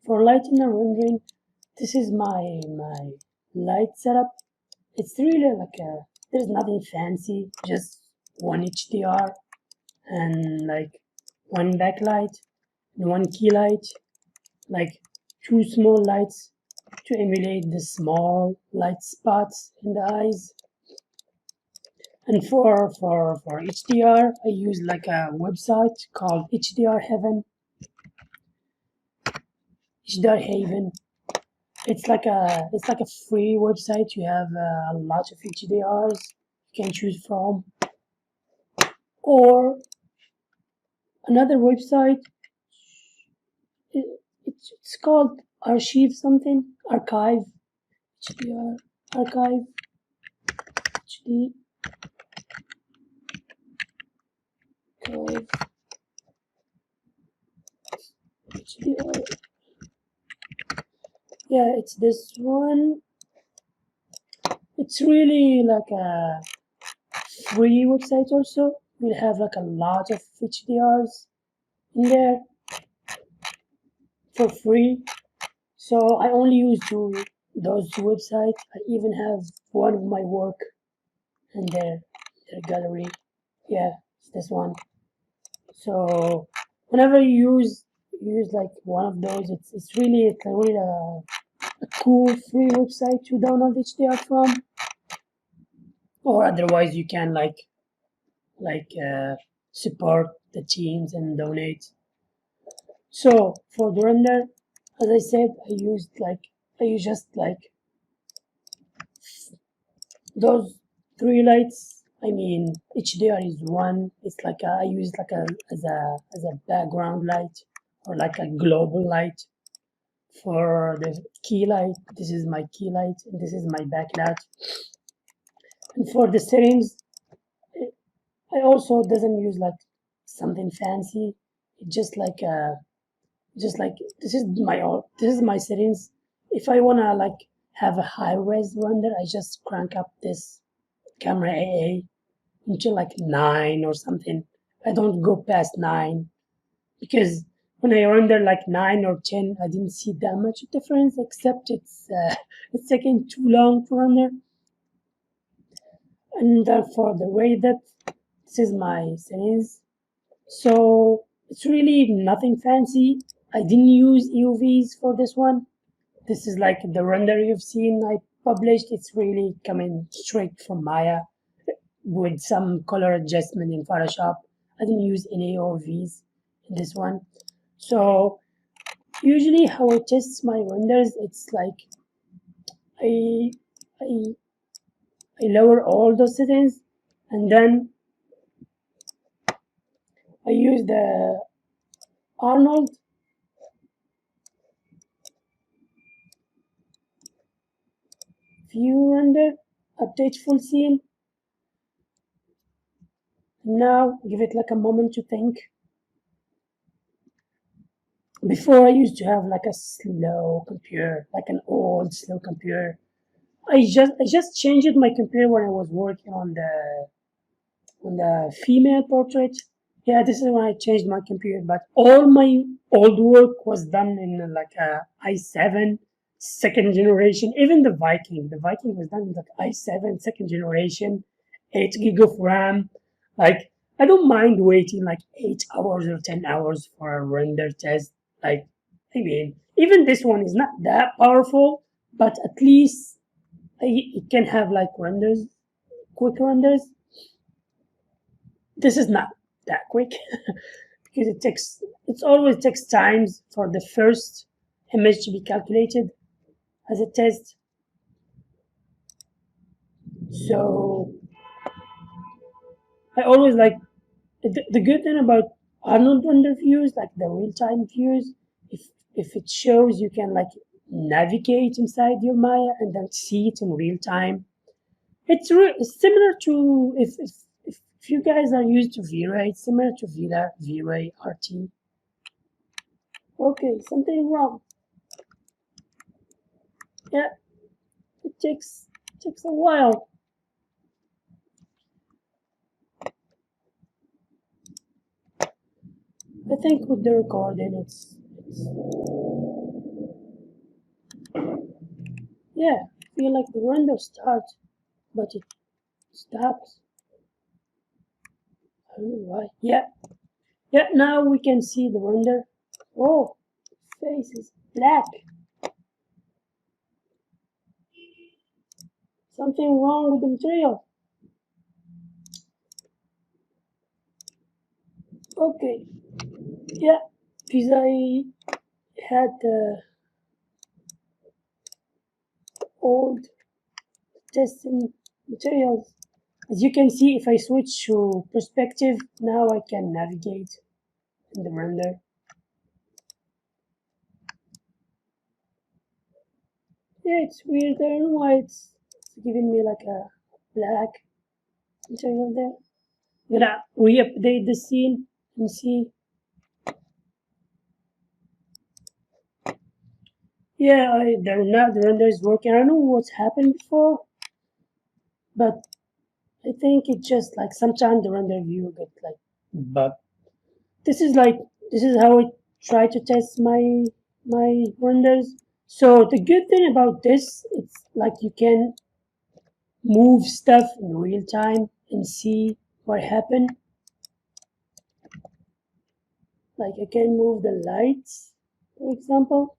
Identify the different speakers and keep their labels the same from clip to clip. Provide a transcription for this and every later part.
Speaker 1: For lighting and rendering, this is my light setup. It's really like there's nothing fancy, just one HDR and like one backlight and one key light, like two small lights to emulate the small light spots in the eyes. And for HDR, I use like a website called HDR Heaven. HDR Haven. It's like a free website. You have a lot of HDRs you can choose from, or another website. It's called Archive something. Archive HDR Archive HD Archive HDR. Yeah, it's this one. It's really like a free website also. We'll have like a lot of HDRs in there for free. So I only use those two websites. I even have one of my work in their gallery. Yeah, it's this one. So whenever you use like one of those, it's really a cool free website to download HDR from. Or otherwise you can support the teams and donate. So for the render, as I said, I use just like those three lights. I mean, HDR is one. It's like I use like as a background light or like a global light. For the key light, this is my key light and this is my backlight. And for the settings, I also doesn't use like something fancy. It's just like this is my settings. If I wanna like have a high res render, I just crank up this camera AA until like 9 or something. I don't go past 9 because when I render like 9 or 10, I didn't see that much difference, except it's taking too long to render. And for the way that this is my settings, so it's really nothing fancy. I didn't use EUVs for this one. This is like the render you've seen I published. It's really coming straight from Maya with some color adjustment in Photoshop. I didn't use any EUVs in this one. So usually how I test my renders, it's like I, I, I lower all those settings and then I use the Arnold view render, update full scene. Now give it like a moment to think. Before I used to have like a slow computer, like an old slow computer. I just changed my computer when I was working on the female portrait. Yeah, this is when I changed my computer, but all my old work was done in like a i7 second generation. Even the Viking was done in like i7 second generation, 8 gig of RAM. Like I don't mind waiting like 8 hours or 10 hours for a render test. Like I mean, even this one is not that powerful, but at least it can have like renders, quick renders. This is not that quick because it always takes times for the first image to be calculated as a test. So I always like the good thing about Arnold render views, like the real-time views, if it shows you can like navigate inside your Maya and then see it in real time. It's similar to if you guys are used to V-Ray, it's similar to V-Ray RT. Okay, something wrong. Yeah, it takes a while. I think with the recording, it's Yeah, I feel like the render starts, but it stops. I don't know why. Yeah, yeah, now we can see the render. Oh, face is black. Something wrong with the material. Okay, yeah, because I had old testing materials. As you can see, if I switch to perspective, now I can navigate in the render. Yeah, it's weird. I don't know why it's giving me like a black material there. I'm gonna re-update the scene and see. Yeah, the render is working. I don't know what's happened before, but I think it just like sometimes the render view get like bug. This is like this is how I try to test my renders. So the good thing about this, it's like you can move stuff in real time and see what happened. Like I can move the lights, for example.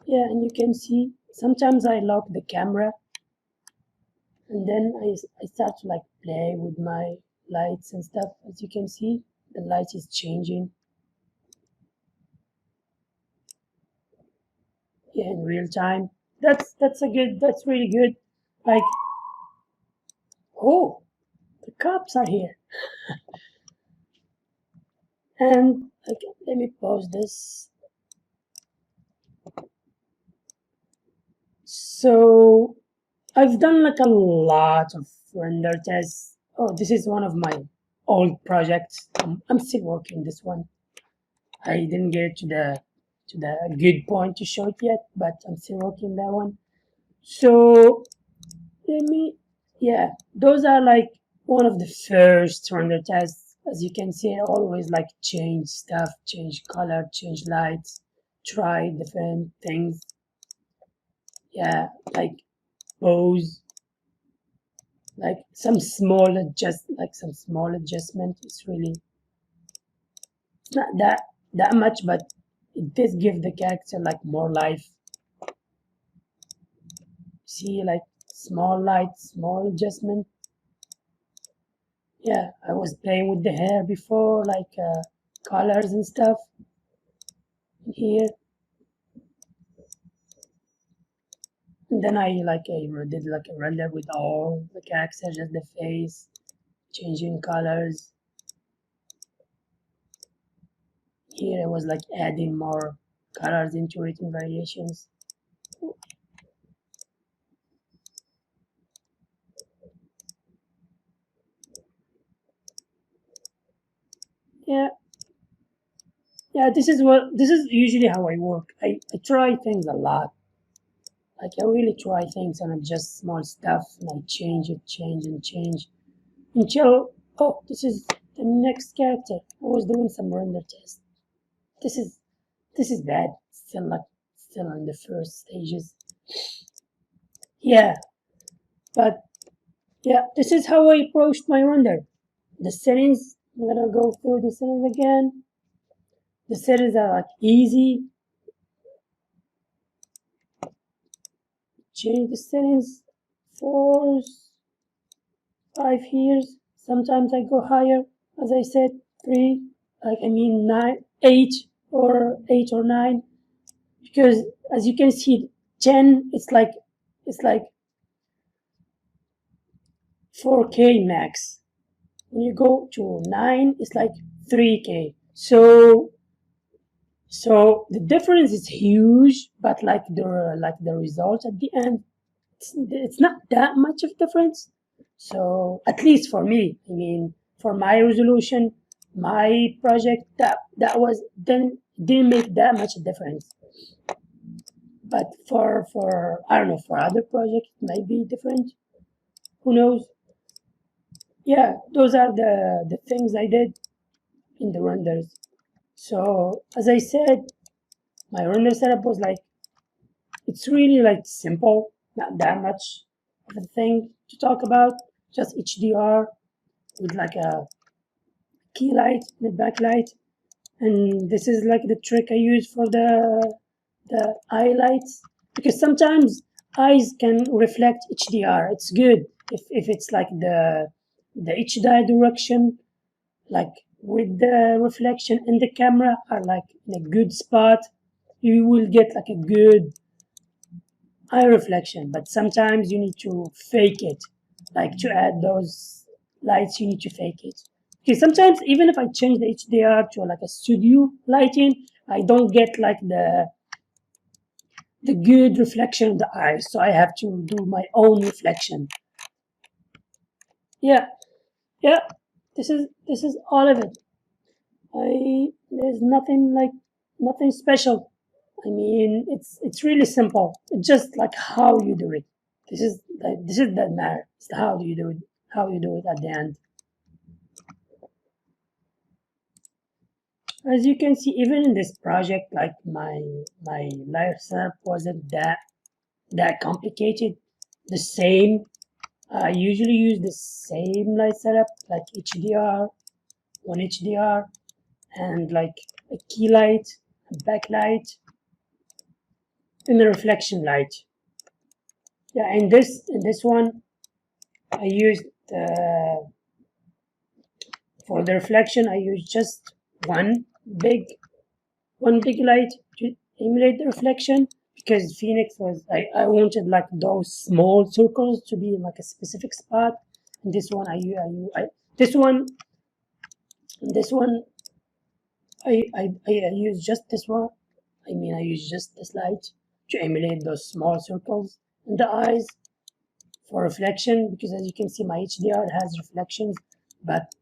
Speaker 1: Yeah, and you can see sometimes I lock the camera and then I start to like play with my lights and stuff. As you can see, the light is changing. Yeah, in real time. That's really good. Like, oh, the cops are here. And okay, let me pause this. So I've done like a lot of render tests. Oh, this is one of my old projects. I'm still working this one. I didn't get to the good point to show it yet, but I'm still working that one. So let me, yeah, those are like one of the first render tests. As you can see, I always like change stuff, change color, change lights, try different things. Yeah, like pose, like some small adjustment. It's really, it's not that much, but it does give the character like more life. See, like small lights, small adjustment. Yeah, I was playing with the hair before, like colors and stuff. Here, and then I did like a render with all the characters, just the face, changing colors. Here I was like adding more colors into it and variations. Yeah, yeah. This is usually how I work. I try things a lot. Like I really try things and adjust small stuff, and I change and change until oh, this is the next character. I was doing some render test. This is this is bad. Still in the first stages. Yeah, but yeah, this is how I approached my render. The settings. I'm gonna go through the settings again. The settings are like easy. Change the settings. 4s, 5 years. Sometimes I go higher. As I said, 3. Like I mean 9, 8 or 9. Because as you can see, 10 it's like 4K max. When you go to 9, it's like 3K. So the difference is huge, but like the result at the end, it's not that much of difference. So at least for me, I mean, for my resolution, my project, that was then didn't make that much difference. But for I don't know, for other projects it might be different. Who knows? Yeah, those are the things I did in the renders. So as I said, my render setup was like, it's really like simple, not that much of a thing to talk about. Just HDR with like a key light and a backlight, and this is like the trick I use for the eye lights, because sometimes eyes can reflect HDR. It's good if it's like the HDR direction, like with the reflection in the camera are like in a good spot, you will get like a good eye reflection. But sometimes you need to fake it, like to add those lights you need to fake it, because sometimes even if I change the HDR to like a studio lighting, I don't get like the good reflection of the eyes, so I have to do my own reflection. Yeah, yeah, this is all of it. There's nothing like, nothing special. I mean, it's really simple. It's just like how you do it. This is that matter. It's how do you do it? How you do it at the end. As you can see, even in this project, like my light setup wasn't that complicated. The same. I usually use the same light setup, like HDR, one HDR, and like a key light, a backlight, and a reflection light. Yeah, in this one, I used for the reflection. I used just big one big light to emulate the reflection, because Phoenix was I wanted like those small circles to be in like a specific spot. And this one I this one this one I use just this one. I mean, I use just this light to emulate those small circles in the eyes for reflection, because as you can see, my HDR has reflections, but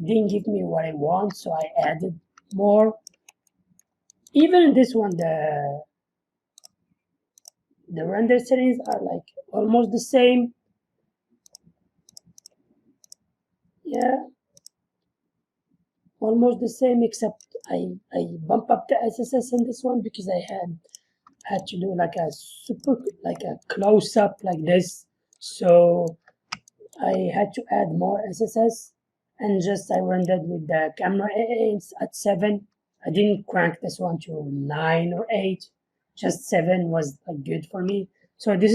Speaker 1: didn't give me what I want, so I added more. Even in this one, the render settings are like almost the same. Yeah, almost the same, except I bump up the SSS in this one, because I had to do like a super, like a close up like this, so I had to add more SSS, and just I rendered with the camera at 7. I didn't crank this one to 9 or 8. Just 7 was like good for me. So this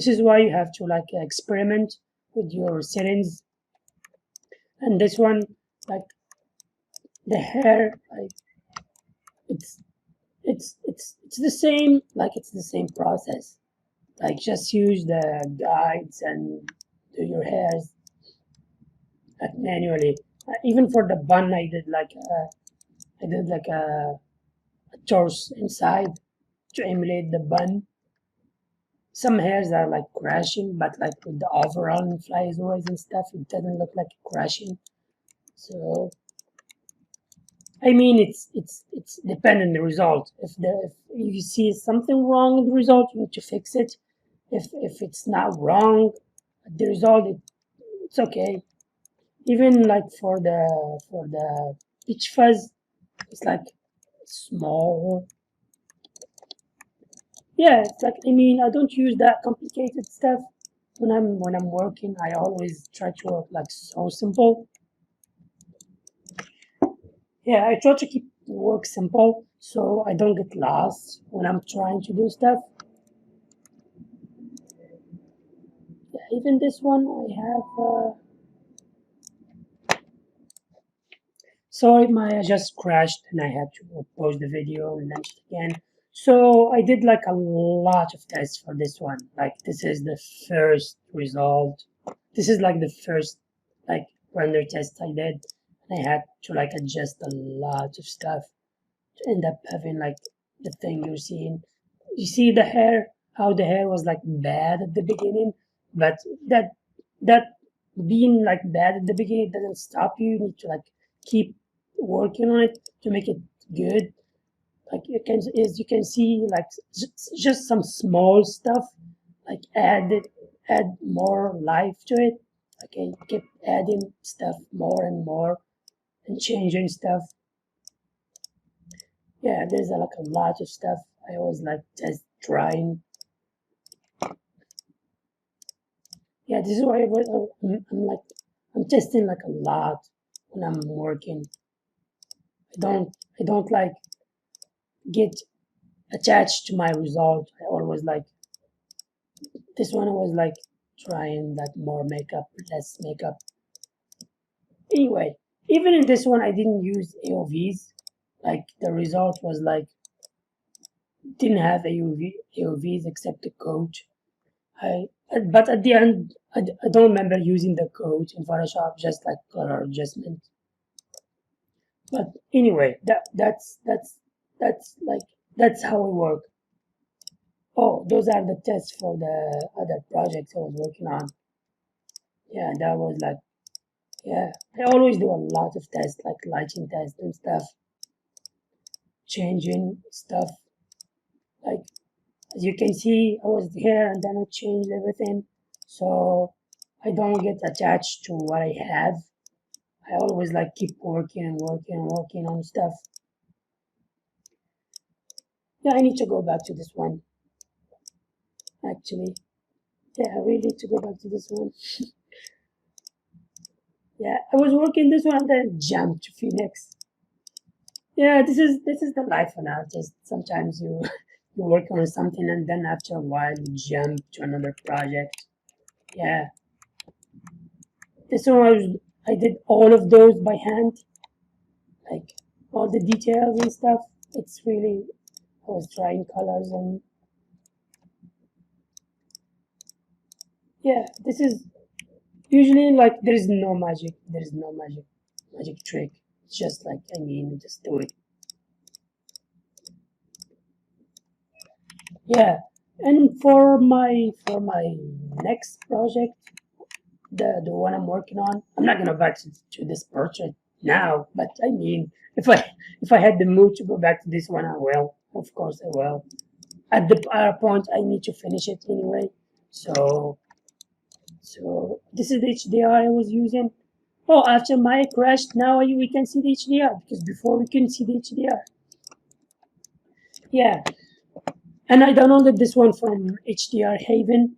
Speaker 1: is why you have to like experiment with your settings. And this one, like the hair, like it's it's the same, like it's the same process. Like just use the guides and do your hairs manually. Even for the bun, I did like a torse inside to emulate the bun. Some hairs are like crashing, but like with the overall and flies always and stuff, it doesn't look like crashing. So I mean, it's dependent on the result. If you see something wrong in the result, you need to fix it. If it's not wrong, the result it's okay. Even like for the pitch fuzz, it's like small. Yeah, it's like, I mean, I don't use that complicated stuff when I'm working. I always try to work like so simple. Yeah, I try to keep work simple so I don't get lost when I'm trying to do stuff. Yeah, even this one I have. Sorry, Maya just crashed and I had to pause the video and launch it again. So I did like a lot of tests for this one. Like this is the first result. This is like the first like render test I did. And I had to like adjust a lot of stuff to end up having like the thing you're seeing. You see the hair, how the hair was like bad at the beginning, but that being like bad at the beginning doesn't stop you. You need to like keep working on it to make it good. Like as you can see, like just some small stuff, like add more life to it. Okay, keep adding stuff more and more and changing stuff. Yeah, there's like a lot of stuff. I always like just trying. Yeah, this is why I'm testing like a lot when I'm working. I don't like get attached to my result. I always like this one. I was like trying like more makeup, less makeup. Anyway, even in this one, I didn't use AOVs. Like the result was like didn't have AOVs except the coach. But at the end, I don't remember using the coach in Photoshop, just like color adjustment. But anyway, that's how we work. Oh, those are the tests for the other projects I was working on. Yeah, that was like, yeah, I always do a lot of tests, like lighting tests and stuff, changing stuff. Like, as you can see, I was here and then I changed everything. So I don't get attached to what I have. I always like keep working and working and working on stuff. Yeah, I need to go back to this one, actually. Yeah, I really need to go back to this one. Yeah, I was working this one and then jumped to Phoenix. Yeah, this is the life of an artist. Sometimes you you work on something and then after a while you jump to another project. Yeah, this one I did all of those by hand, like all the details and stuff. It's really I was trying colors and yeah, this is usually like there is no magic. There is no magic trick. It's just like just do it. Yeah, and for my next project, the one I'm working on, I'm not gonna back to this portrait now, but if I had the mood to go back to this one, I will. Of course, I will. At the point, I need to finish it anyway. So so this is the HDR I was using. Oh, after my crashed, now we can see the HDR because before we couldn't see the HDR. Yeah, and I downloaded this one from HDR Haven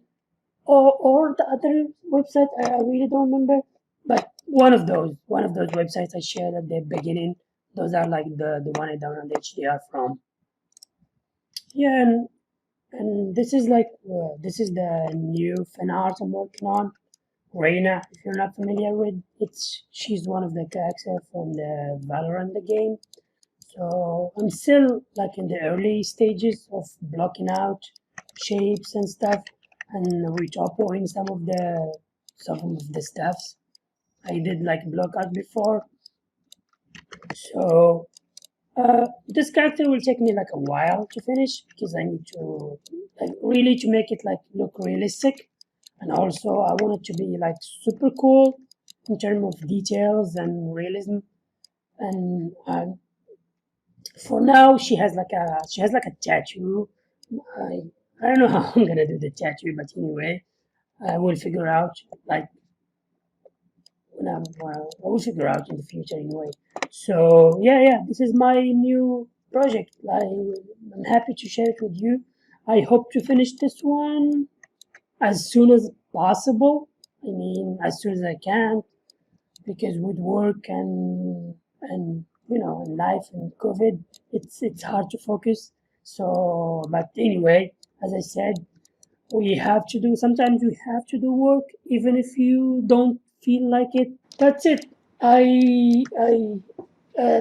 Speaker 1: or the other website. I really don't remember, but one of those websites I shared at the beginning. Those are like the one I downloaded HDR from. Yeah, and this is like this is the new fan art I'm working on. Reina, if you're not familiar with, she's one of the characters from the Valorant the game. So I'm still like in the early stages of blocking out shapes and stuff, and retopoing some of the stuffs. I did like block out before, so this character will take me like a while to finish because I need to like really to make it like look realistic, and also I want it to be like super cool in terms of details and realism. And for now, she has like a tattoo. I I don't know how I'm gonna do the tattoo, but anyway, I will figure out like when I will figure out in the future anyway. So yeah, this is my new project. I'm happy to share it with you. I hope to finish this one as soon as possible. I mean, as soon as I can, because with work and and life and COVID, it's hard to focus. So, but anyway, as I said, we have to do. Sometimes we have to do work, even if you don't feel like it. That's it. I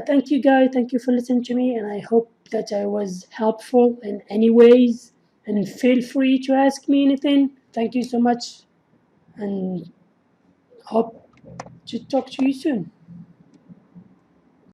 Speaker 1: thank you guys. Thank you for listening to me, and I hope that I was helpful in any ways. And feel free to ask me anything. Thank you so much, and hope to talk to you soon.